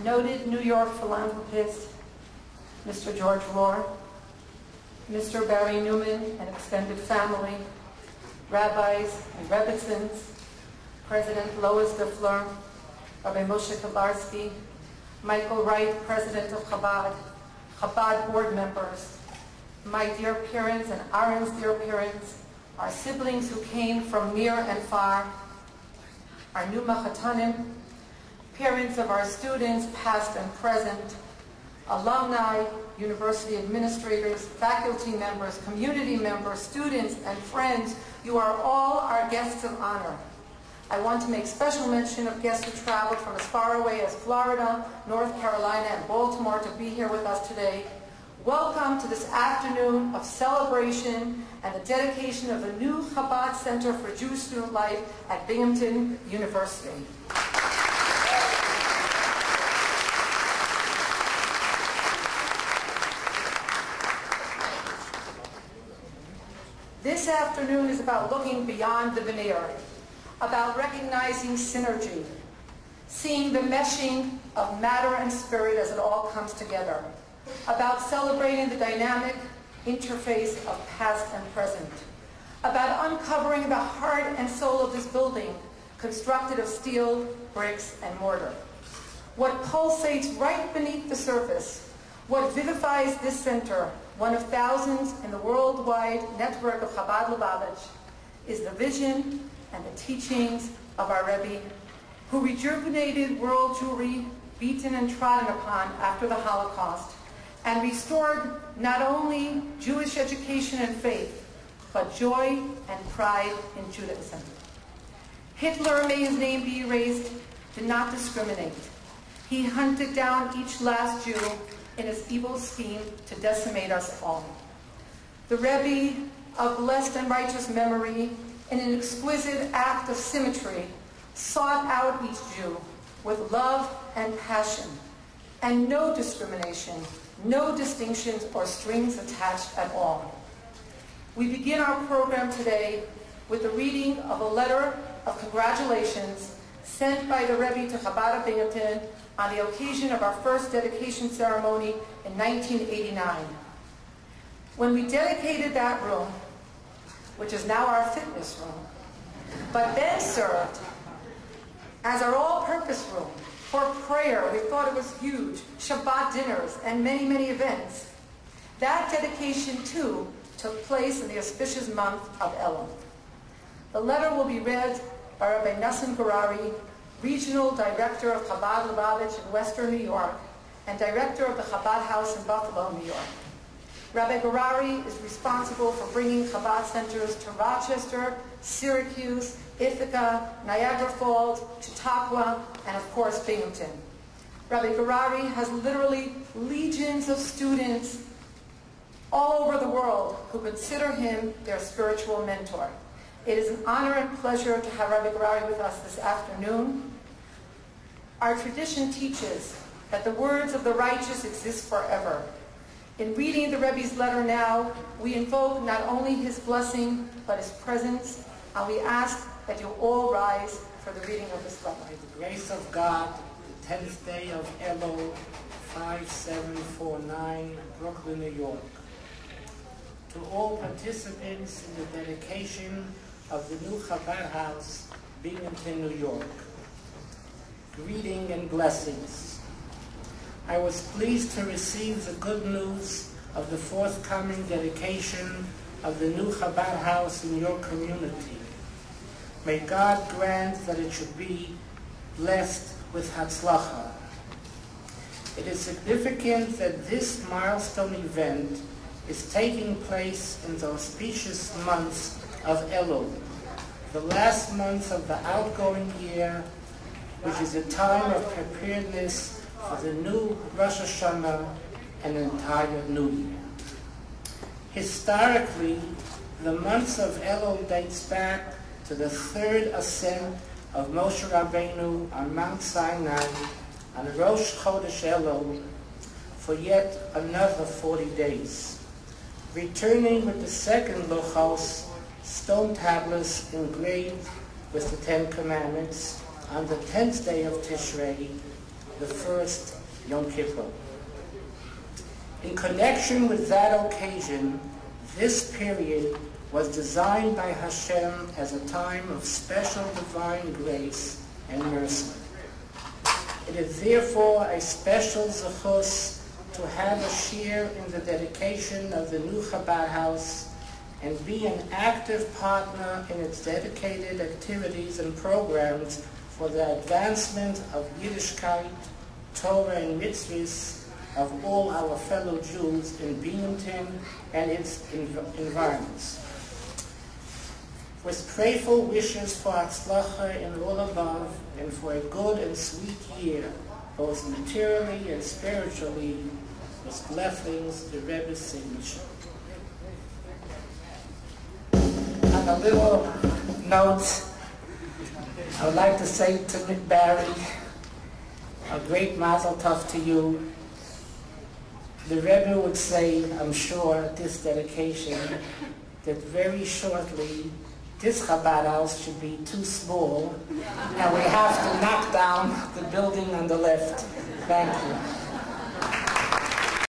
noted New York philanthropist, Mr. George Rohr, Mr. Barry Newman and extended family, rabbis and rebbitzins, President Lois DeFleur, Rabbi Moshe Kabarsky, Michael Wright, President of Chabad, Chabad board members, my dear parents and Aaron's dear parents, our siblings who came from near and far, our new Machatanim, parents of our students, past and present, alumni, university administrators, faculty members, community members, students, and friends, you are all our guests of honor. I want to make special mention of guests who traveled from as far away as Florida, North Carolina, and Baltimore to be here with us today. Welcome to this afternoon of celebration and the dedication of the new Chabad Center for Jewish Student Life at Binghamton University. This afternoon is about looking beyond the veneer, about recognizing synergy, seeing the meshing of matter and spirit as it all comes together, about celebrating the dynamic interface of past and present, about uncovering the heart and soul of this building, constructed of steel, bricks, and mortar. What pulsates right beneath the surface, what vivifies this center, one of thousands in the worldwide network of Chabad Lubavitch, is the vision and the teachings of our Rebbe, who rejuvenated world Jewry beaten and trodden upon after the Holocaust, and restored not only Jewish education and faith, but joy and pride in Judaism. Hitler, may his name be erased, did not discriminate. He hunted down each last Jew in his evil scheme to decimate us all. The Rebbe, of blessed and righteous memory, in an exquisite act of symmetry, sought out each Jew with love and passion, and no discrimination, no distinctions or strings attached at all. We begin our program today with the reading of a letter of congratulations sent by the Rebbe to Chabad of Binghamton on the occasion of our first dedication ceremony in 1989. When we dedicated that room, which is now our fitness room, but then served as our all-purpose room for prayer, we thought it was huge, Shabbat dinners, and many, many events. That dedication, too, took place in the auspicious month of Elul. The letter will be read by Rabbi Nassim Garari, Regional Director of Chabad Lubavitch in Western New York, and Director of the Chabad House in Buffalo, New York. Rabbi Garari is responsible for bringing Chabad centers to Rochester, Syracuse, Ithaca, Niagara Falls, Chautauqua, and of course Binghamton. Rabbi Garari has literally legions of students all over the world who consider him their spiritual mentor. It is an honor and pleasure to have Rabbi Garari with us this afternoon. Our tradition teaches that the words of the righteous exist forever. In reading the Rebbe's letter now, we invoke not only his blessing, but his presence, and we ask that you all rise for the reading of this letter. By the grace of God, the 10th day of Elul, 5749, Brooklyn, New York. To all participants in the dedication of the new Chabad House, Binghamton, New York. Greeting and blessings. I was pleased to receive the good news of the forthcoming dedication of the new Chabad House in your community. May God grant that it should be blessed with Hatzlacha. It is significant that this milestone event is taking place in the auspicious months of Elul, the last month of the outgoing year, which is a time of preparedness for the new Rosh Hashanah and an entire new year. Historically, the month of Elul dates back to the third ascent of Moshe Rabbeinu on Mount Sinai on Rosh Chodesh Elul for yet another 40 days, returning with the second Lochos, stone tablets engraved with the Ten Commandments on the 10th day of Tishrei, the first Yom Kippur. In connection with that occasion, this period was designed by Hashem as a time of special divine grace and mercy. It is therefore a special zechus to have a share in the dedication of the new Chabad house and be an active partner in its dedicated activities and programs for the advancement of Yiddishkeit, Torah, and mitzvahs of all our fellow Jews in Binghamton and its environments. With prayerful wishes for Hatzlacha in all above and for a good and sweet year, both materially and spiritually, with blessings, the Rebbe's signature. On a little note, I would like to say to Nick Barry, a great mazel tov to you. The Rebbe would say, I'm sure, at this dedication, that very shortly this Chabad house should be too small, and we have to knock down the building on the left. Thank you.